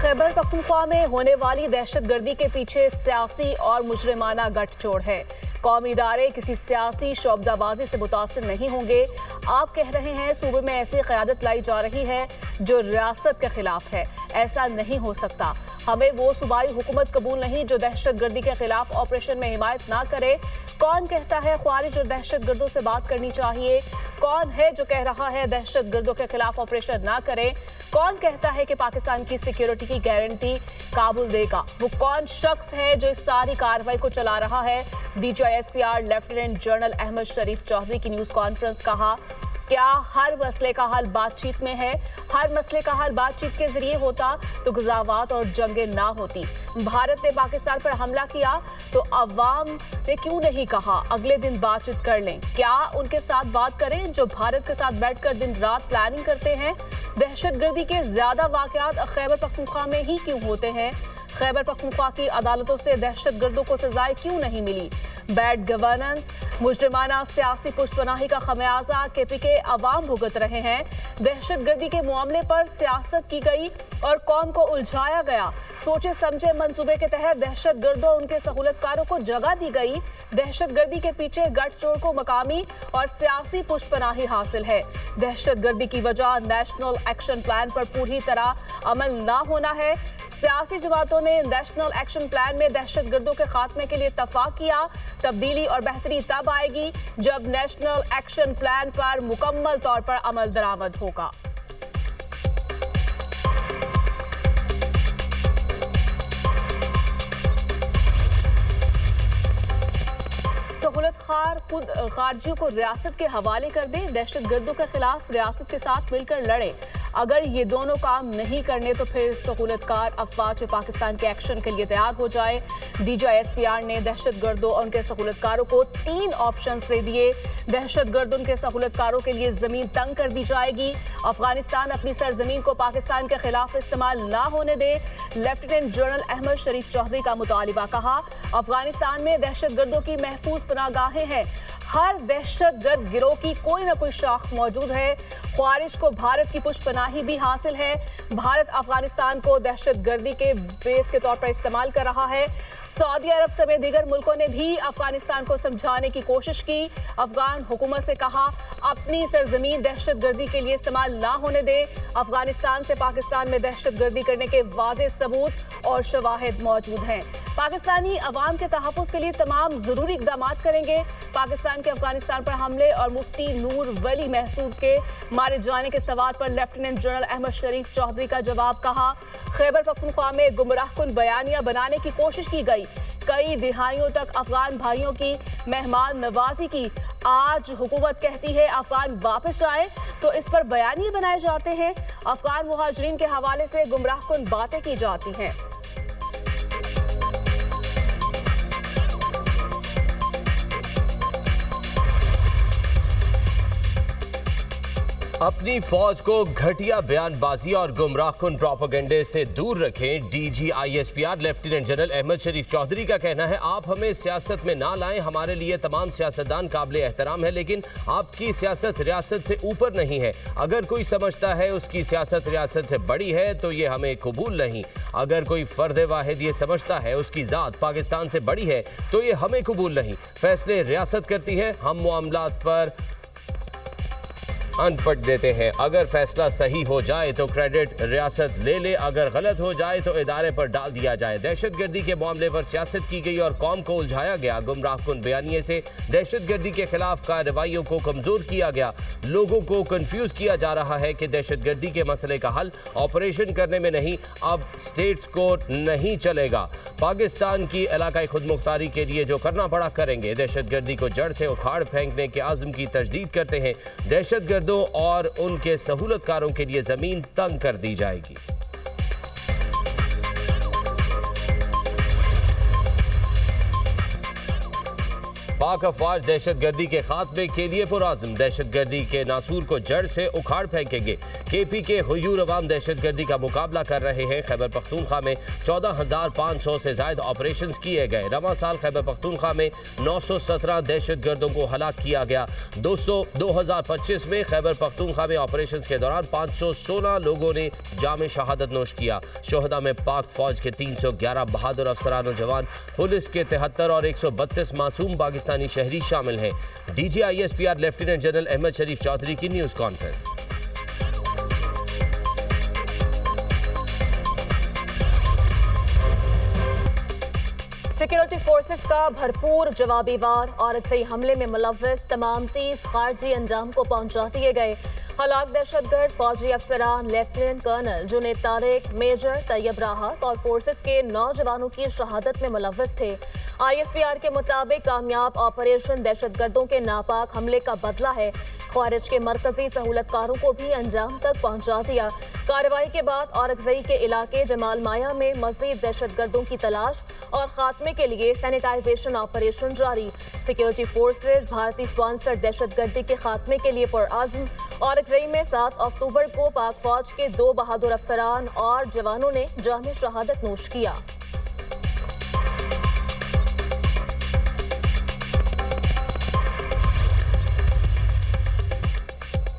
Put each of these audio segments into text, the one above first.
खैबर पख्तूनख्वा में होने वाली दहशतगर्दी के पीछे सियासी और मुजरिमाना गठजोड़ है। कौमी इदारे किसी सियासी शोबदाबाजी से मुतासिर नहीं होंगे। आप कह रहे हैं सूबे में ऐसी क़यादत लाई जा रही है जो रियासत के खिलाफ है। ऐसा नहीं हो सकता। हमें वो सूबाई हुकूमत कबूल नहीं जो दहशतगर्दी के खिलाफ ऑपरेशन में हिमायत ना करे। कौन कहता है ख्वारिज और दहशतगर्दों से बात करनी चाहिए? कौन है जो कह रहा है दहशतगर्दों के खिलाफ ऑपरेशन ना करें? कौन कहता है कि पाकिस्तान की सिक्योरिटी की गारंटी काबुल देगा? वो कौन शख्स है जो इस सारी कार्रवाई को चला रहा है? DGISPR लेफ्टिनेंट जनरल अहमद शरीफ चौधरी की न्यूज़ कॉन्फ्रेंस। कहा, क्या हर मसले का हल बातचीत में है? हर मसले का हल बातचीत के जरिए होता तो ग़ज़ावात और जंगें ना होती। भारत ने पाकिस्तान पर हमला किया तो अवाम ने क्यों नहीं कहा अगले दिन बातचीत कर लें? क्या उनके साथ बात करें जो भारत के साथ बैठकर दिन रात प्लानिंग करते हैं? दहशतगर्दी के ज़्यादा वाक़यात खैबर पख्तूनख्वा में ही क्यों होते हैं? खैबर पख्तूनख्वा की अदालतों से दहशतगर्दों को सजाएं क्यों नहीं मिली? बैड गवर्नेंस, मुजरिमाना सियासी पुष्पनाही का खमियाजा KPK अवाम भुगत रहे हैं। दहशतगर्दी के मामले पर सियासत की गई और कौम को उलझाया गया। सोचे समझे मंसूबे के तहत दहशतगर्दों और उनके सहूलतकारों को जगह दी गई। दहशतगर्दी के पीछे गठजोड़ को मकामी और सियासी पुष्पनाही हासिल है। दहशतगर्दी की वजह नेशनल एक्शन प्लान पर पूरी तरह अमल ना होना है। सियासी जमातों ने नेशनल एक्शन प्लान में दहशतगर्दों के खात्मे के लिए इत्तफाक किया। तब्दीली और बेहतरी तब आएगी जब नेशनल एक्शन प्लान पर मुकम्मल तौर पर अमल दरामद होगा। सहूलत खार खुद खारजियों को रियासत के हवाले कर दे, दहशतगर्दों के खिलाफ रियासत के साथ मिलकर लड़े। अगर ये दोनों काम नहीं करने तो फिर सहूलतकार अफवाज पाकिस्तान के एक्शन के लिए तैयार हो जाए। DGISPR ने दहशतगर्दों और उनके सहूलतकारों को 3 ऑप्शंस दे दिए। दहशतगर्द उनके सहूलतकारों के लिए ज़मीन तंग कर दी जाएगी। अफगानिस्तान अपनी सरजमीन को पाकिस्तान के खिलाफ इस्तेमाल ना होने दे। लेफ्टिनेंट जनरल अहमद शरीफ चौधरी का मुतालिबा। कहा, अफगानिस्तान में दहशतगर्दों की महफूज पनाहगाहें हैं। हर दहशतगर्द गिरोह की कोई न कोई शाख मौजूद है। ख्वारिज को भारत की पुष्पनाही भी हासिल है। भारत अफगानिस्तान को दहशतगर्दी के बेस के तौर पर इस्तेमाल कर रहा है। सऊदी अरब समेत दीगर मुल्कों ने भी अफगानिस्तान को समझाने की कोशिश की। अफगान हुकूमत से कहा, अपनी सरजमीन दहशतगर्दी के लिए इस्तेमाल ना होने दे। अफगानिस्तान से पाकिस्तान में दहशतगर्दी करने के वाज़ेह सबूत और शवाहिद मौजूद हैं। पाकिस्तानी अवाम के तहफ़्फ़ुज़ के लिए तमाम ज़रूरी इक़दाम करेंगे। पाकिस्तान के अफगानिस्तान पर हमले और मुफ्ती नूर वली महसूद के मारे जाने के सवाल पर लेफ्टिनेंट जनरल अहमद शरीफ चौधरी का जवाब। कहा, खैबर पख्तूनख्वा में गुमराहकुन बयानियां बनाने की कोशिश की गई। कई दिहाइयों तक अफगान भाइयों की मेहमान नवाजी की। आज हुकूमत कहती है अफगान वापस आए तो इस पर बयानिए बनाए जाते हैं। अफगान मुहाजिरीन के हवाले से गुमराहकुन बातें की जाती हैं। अपनी फौज को घटिया बयानबाजी और गुमराहकुन प्रोपेगेंडे से दूर रखें। DGISPR लेफ्टिनेंट जनरल अहमद शरीफ चौधरी का कहना है, आप हमें सियासत में ना लाएं। हमारे लिए तमाम सियासतदान काबिल एहतराम है, लेकिन आपकी सियासत रियासत से ऊपर नहीं है। अगर कोई समझता है उसकी सियासत रियासत से बड़ी है तो ये हमें कबूल नहीं। अगर कोई फर्द वाहिद ये समझता है उसकी ज़ात पाकिस्तान से बड़ी है तो ये हमें कबूल नहीं। फैसले रियासत करती है, हम मामलात पर अनपढ़ देते हैं। अगर फैसला सही हो जाए तो क्रेडिट रियासत ले ले, अगर गलत हो जाए तो इदारे पर डाल दिया जाए। दहशतगर्दी के मामले पर सियासत की गई और कौम को उलझाया गया। गुमराहकुन बयानिए से दहशतगर्दी के खिलाफ कार्रवाइयों को कमज़ोर किया गया। लोगों को कंफ्यूज किया जा रहा है कि दहशतगर्दी के मसले का हल ऑपरेशन करने में नहीं, अब स्टेट्स को नहीं चलेगा। पाकिस्तान की इलाकाई खुद मुख्तारी के लिए जो करना पड़ा करेंगे। दहशतगर्दी को जड़ से उखाड़ फेंकने के आज़म की तजदीद करते हैं। दहशतगर्द और उनके सहूलतकारों के लिए जमीन तंग कर दी जाएगी। पाक अफवाज दहशतगर्दी के खात्मे के लिए पुरआज़म। दहशतगर्दी के नासूर को जड़ से उखाड़ फेंकेंगे। KP के हुजूर अवाम दहशत गर्दी का मुकाबला कर रहे हैं। खैबर पख्तूनख्वा में 14,500 से ज्यादा ऑपरेशन किए गए। रवां साल खैबर पख्तूनख्वा में 917 दहशत गर्दों को हलाक किया गया। 2025 में खैबर पख्तूनख्वा में ऑपरेशन के दौरान 516 लोगों ने जाम शहादत नोश किया। शोहदा में पाक फौज के 311 बहादुर अफसरान और जवान, पुलिस के 73 और 132 मासूम पाकिस्तानी शहरी शामिल हैं। DGISPR लेफ्टिनेंट जनरल अहमद शरीफ चौधरी की न्यूज कॉन्फ्रेंस। सिक्योरिटी फोर्सेस का भरपूर जवाबी वार और सही हमले में मुलव्वस तमाम 30 खारजी अंजाम को पहुंचा दिए गए। हलाक दहशतगर्द फौजी अफसरान lieutenant colonel Junaid Tariq, major Tayyab Rahat और फोर्सेस के 9 जवानों की शहादत में मुलव्वस थे। ISPR के मुताबिक कामयाब ऑपरेशन दहशतगर्दों के नापाक हमले का बदला है। ख्वारिज के मरकजी सहूलतकारों को भी अंजाम तक पहुंचा दिया। कार्रवाई के बाद औरकजई के इलाके जमाल माया में मजीद दहशतगर्दों की तलाश और खात्मे के लिए सैनिटाइजेशन ऑपरेशन जारी। सिक्योरिटी फोर्सेस भारतीय स्पॉन्सर्ड दहशतगर्दी के खात्मे के लिए पुरअज़्म। औरकजई में 7 अक्टूबर को पाक फौज के 2 बहादुर अफसरान और जवानों ने जाम शहादत नोश किया।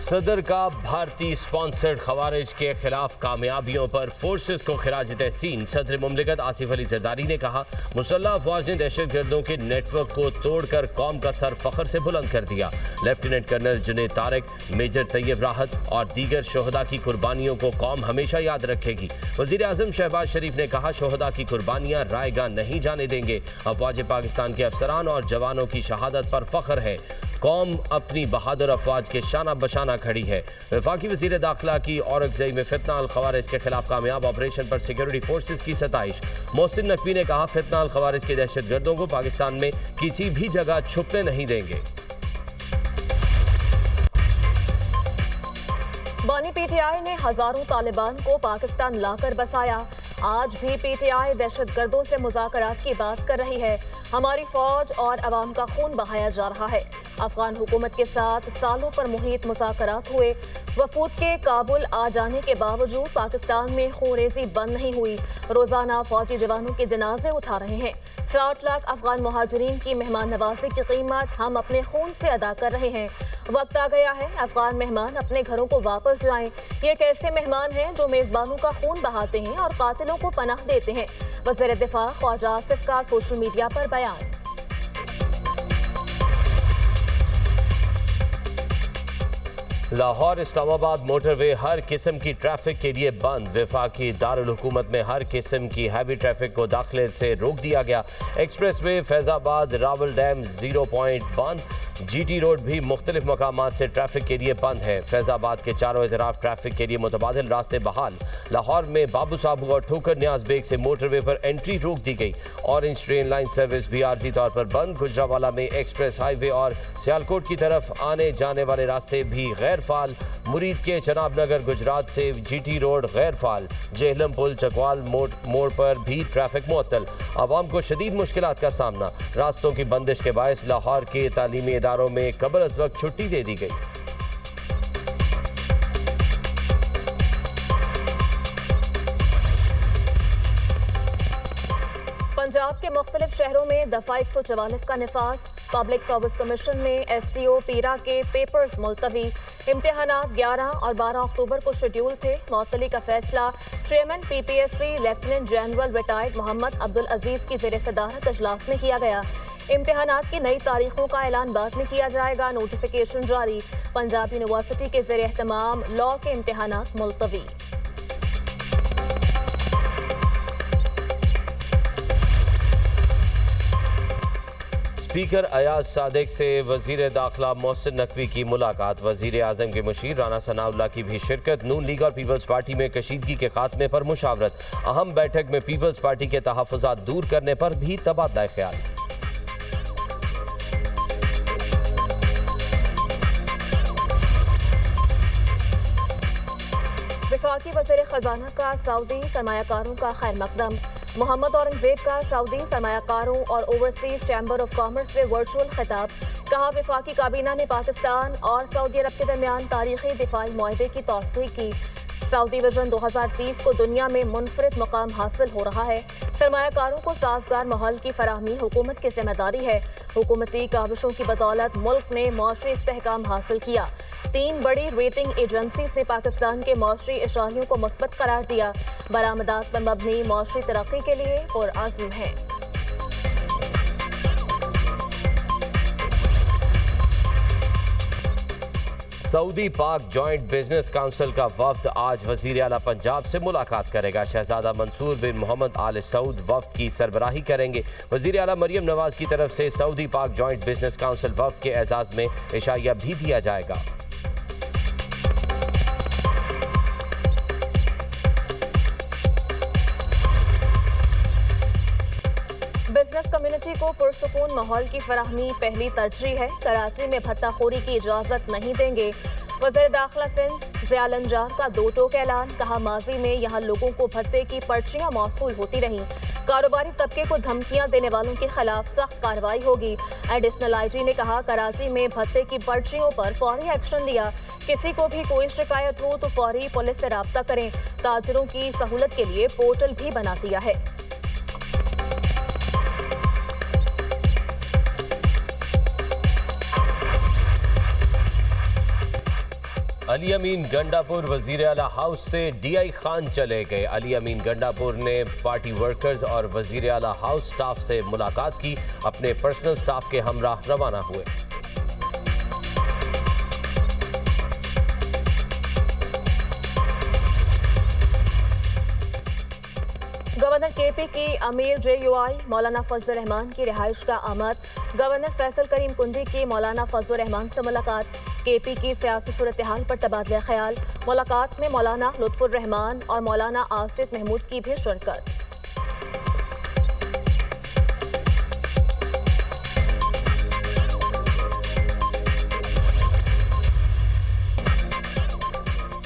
सदर का भारतीय स्पॉन्सर्ड खवारिज के खिलाफ कामयाबियों पर फोर्सेस को खिराज तहसीन। सदर मुमलिकत आसिफ अली जरदारी ने कहा, मुसल्लह अफवाज ने दहशत गर्दों के नेटवर्क को तोड़कर कौम का सर फख्र से बुलंद कर दिया। Lieutenant colonel Junaid Tariq, major Tayyab Rahat और दीगर शोहदा की कुर्बानियों को कौम हमेशा याद रखेगी। वजीर आजम शहबाज शरीफ ने कहा, शोहदा की कुर्बानियां रायगा नहीं जाने देंगे। अफवाज पाकिस्तान के अफसरान और जवानों की शहादत पर फख्र है। कौम अपनी बहादुर अफवाज के शाना बशाना खड़ी है। वफाकी वजीर दाखिला की औरकजई में फितना अल खवारिज के खिलाफ कामयाब ऑपरेशन पर सिक्योरिटी फोर्सेस की सताइश। मोहसिन नकवी ने कहा, फितना अल खवारिज के दहशत गर्दों को पाकिस्तान में किसी भी जगह छुपने नहीं देंगे। बानी PTI ने हजारों तालिबान को पाकिस्तान लाकर बसाया। आज भी PTI दहशत गर्दों से मुज़ाकरात की बात कर रही है। हमारी फौज और अवाम का खून बहाया जा रहा है। अफगान हुकूमत के साथ सालों पर मुहित मुज़ाकरात हुए। वफूद के काबुल आ जाने के बावजूद पाकिस्तान में खूनरेज़ी बंद नहीं हुई। रोजाना फौजी जवानों के जनाजे उठा रहे हैं। 60 लाख अफगान मुहाजिरीन की मेहमान नवाजी की कीमत हम अपने खून से अदा कर रहे हैं। वक्त आ गया है अफगान मेहमान अपने घरों को वापस जाएं। ये कैसे मेहमान हैं जो मेजबानों का खून बहाते हैं और कातिलों को पनाह देते हैं। वज़ीर दिफा ख्वाजा आसिफ का सोशल मीडिया पर बयान। लाहौर इस्लामाबाद मोटरवे हर किस्म की ट्रैफिक के लिए बंद। वफाकी दारुल हुकूमत में हर किस्म की हैवी ट्रैफिक को दाखिले से रोक दिया गया। Express way Faizabad Rawal dam 0 point बंद। GT रोड भी मुख्तलिफ मकामात से ट्रैफिक के लिए बंद है। फैजाबाद के चारों तरफ ट्रैफिक के लिए मुतबादिल रास्ते बहाल। लाहौर में बाबू साबू और ठोकर न्याज बेग से मोटरवे पर एंट्री रोक दी गई। ऑरेंज ट्रेन लाइन सर्विस भी आर्जी तौर पर बंद। गुजरावाला में एक्सप्रेस हाईवे और सियालकोट की तरफ आने जाने वाले रास्ते भी गैर फाल। मुरीद के चनाब नगर गुजरात से GT रोड गैर फाल। जेहलम पुल चकवाल मोड़ पर भी ट्रैफिक मुअत्तल। आवाम को शदीद मुश्किलात का सामना। रास्तों की बंदिश के बायस लाहौर के तालीमी इदारों में कबल अज़ वक्त छुट्टी दे दी गई। पंजाब के मुख्तलिफ शहरों में दफा 144 का निफाज। पब्लिक सर्विस कमीशन में STO पीरा के पेपर्स मुलतवी। इम्तिहानात 11 और 12 अक्टूबर को शेड्यूल थे। मुअत्तली का फैसला chairman PPSC lieutenant general retired Mohammad Abdul Aziz की ज़ेर सदारत इजलास में किया गया। इम्तिहानात की नई तारीखों का ऐलान बाद में किया जाएगा। नोटिफिकेशन जारी। पंजाब यूनिवर्सिटी के ज़ेर एहतमाम लॉ के इम्तिहानात मुलतवी। स्पीकर अयाज सादिक से वजीर दाखिला मोहसिन नकवी की मुलाकात। वजीर आजम के मुशीर राना सनाउल्लाह की भी शिरकत। नून लीग और पीपल्स पार्टी में कशीदगी के खात्मे पर मुशावरत। अहम बैठक में पीपल्स पार्टी के तहफ़्फ़ुज़ात दूर करने पर भी तबादला ख्याल। वफाकी वज़ीर ख़ज़ाना का सऊदी सरमायाकारों का खैर मकदम। मोहम्मद औरंगजेब का सऊदी सरमायाकारों और ओवरसीज चैम्बर ऑफ कॉमर्स से वर्चुअल खिताब। کہا وفاقی کابینہ نے پاکستان اور سعودی عرب کے درمیان تاریخی دفاعی معاہدے کی توثیق کی۔ سعودی ویژن 2030 کو دنیا میں منفرد مقام حاصل ہو رہا ہے۔ سرمایہ کاروں کو سازگار ماحول کی فراہمی حکومت کی ذمہ داری ہے۔ حکومتی کاوشوں کی بدولت ملک نے معاشی استحکام حاصل کیا۔ 3 بڑی ریٹنگ ایجنسیز نے پاکستان کے معاشی اشاریوں کو مثبت قرار دیا۔ برآمدات پر مبنی معاشی ترقی کے لیے پرعزم ہیں۔ سعودی پاک جوائنٹ بزنس کونسل کا وفد آج وزیر اعلیٰ پنجاب سے ملاقات کرے گا۔ شہزادہ منصور بن محمد آل سعود وفد کی سربراہی کریں گے۔ وزیر اعلیٰ مریم نواز کی طرف سے سعودی پاک جوائنٹ بزنس کونسل وفد کے اعزاز میں عشائیہ بھی دیا جائے گا۔ بزنس کمیونٹی کو پرسکون ماحول کی فراہمی پہلی ترجیح ہے۔ کراچی میں بھتہ خوری کی اجازت نہیں دیں گے۔ وزیر داخلہ سندھ ضیاء الانجار کا 2 ٹوک اعلان، کہا ماضی میں یہاں لوگوں کو بھتے کی پرچیاں موصول ہوتی رہیں۔ کاروباری طبقے کو دھمکیاں دینے والوں کے خلاف سخت کارروائی ہوگی۔ ایڈیشنل آئی جی نے کہا کراچی میں بھتے کی پرچیوں پر فوری ایکشن لیا۔ کسی کو بھی کوئی شکایت ہو تو فوری پولیس سے رابطہ کریں۔ تاجروں کی سہولت کے لیے پورٹل بھی بنا دیا ہے۔ علی امین گنڈاپور وزیر اعلیٰ ہاؤس سے ڈی آئی خان چلے گئے۔ علی امین گنڈاپور نے پارٹی ورکرز اور وزیر اعلیٰ ہاؤس سٹاف سے ملاقات کی، اپنے پرسنل سٹاف کے ہمراہ روانہ ہوئے۔ گورنر کے پی کی امیر جے یو آئی مولانا فضل الرحمان کی رہائش کا آمد۔ گورنر فیصل کریم کنڈی کی مولانا فضل الرحمان سے ملاقات۔ کے پی کی سیاسی صورتحال پر تبادلہ خیال۔ ملاقات میں مولانا لطف الرحمان اور مولانا آصف محمود کی بھی شرکت۔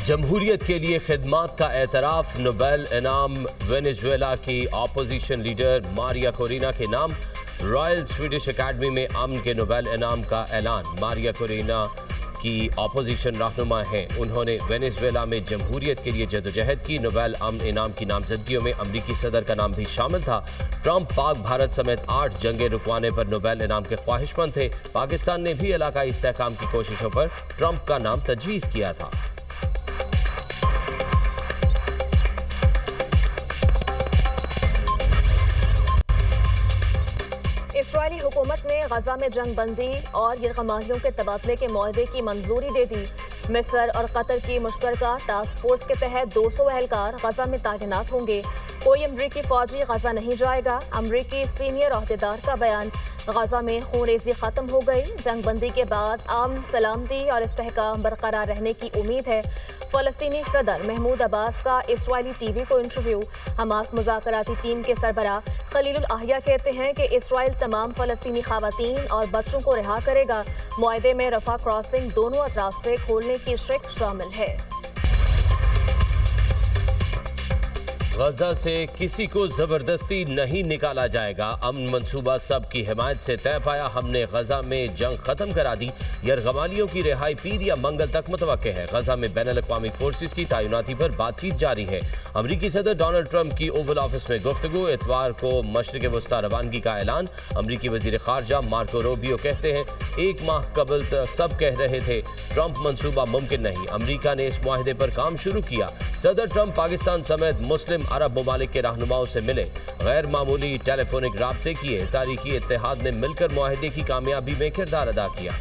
جمہوریت کے لیے خدمات کا اعتراف، نوبل انعام وینزویلا کی اپوزیشن لیڈر ماریا کورینا کے نام۔ رائل سویڈش اکیڈمی میں امن کے نوبل انعام کا اعلان۔ ماریا کورینا کی اپوزیشن رہنما ہیں، انہوں نے وینزویلا میں جمہوریت کے لیے جدوجہد کی۔ نوبل امن انعام کی نامزدگیوں میں امریکی صدر کا نام بھی شامل تھا۔ ٹرمپ پاک بھارت سمیت 8 جنگیں رکوانے پر نوبل انعام کے خواہش مند تھے۔ پاکستان نے بھی علاقائی استحکام کی کوششوں پر ٹرمپ کا نام تجویز کیا تھا۔ اسرائیلی حکومت نے غزہ میں جنگ بندی اور یرغمالیوں کے تبادلے کے معاہدے کی منظوری دے دی۔ مصر اور قطر کی مشترکہ ٹاسک فورس کے تحت 200 اہلکار غزہ میں تعینات ہوں گے۔ کوئی امریکی فوجی غزہ نہیں جائے گا۔ امریکی سینئر عہدیدار کا بیان۔ غزہ میں خون ریزی ختم ہو گئی۔ جنگ بندی کے بعد امن، سلامتی اور استحکام برقرار رہنے کی امید ہے۔ فلسطینی صدر محمود عباس کا اسرائیلی ٹی وی کو انٹرویو۔ حماس مذاکراتی ٹیم کے سربراہ خلیل الاحیاء کہتے ہیں کہ اسرائیل تمام فلسطینی خواتین اور بچوں کو رہا کرے گا۔ معاہدے میں رفح کراسنگ دونوں اطراف سے کھولنے کی شرط شامل ہے۔ غزہ سے کسی کو زبردستی نہیں نکالا جائے گا۔ امن منصوبہ سب کی حمایت سے طے پایا۔ ہم نے غزہ میں جنگ ختم کرا دی۔ یرغمالیوں کی رہائی پیر یا منگل تک متوقع ہے۔ غزہ میں بین الاقوامی فورسز کی تعیناتی پر بات چیت جاری ہے۔ امریکی صدر ڈونلڈ ٹرمپ کی اوول آفس میں گفتگو۔ اتوار کو مشرق وسطی روانگی کا اعلان۔ امریکی وزیر خارجہ مارکو روبیو کہتے ہیں 1 ماہ قبل سب کہہ رہے تھے ٹرمپ منصوبہ ممکن نہیں۔ امریکہ نے اس معاہدے پر کام شروع کیا۔ صدر ٹرمپ پاکستان سمیت مسلم عرب ممالک کے رہنماؤں سے ملے، غیر معمولی ٹیلی فونک رابطے کیے۔ تاریخی اتحاد نے مل کر معاہدے کی کامیابی میں کردار ادا کیا۔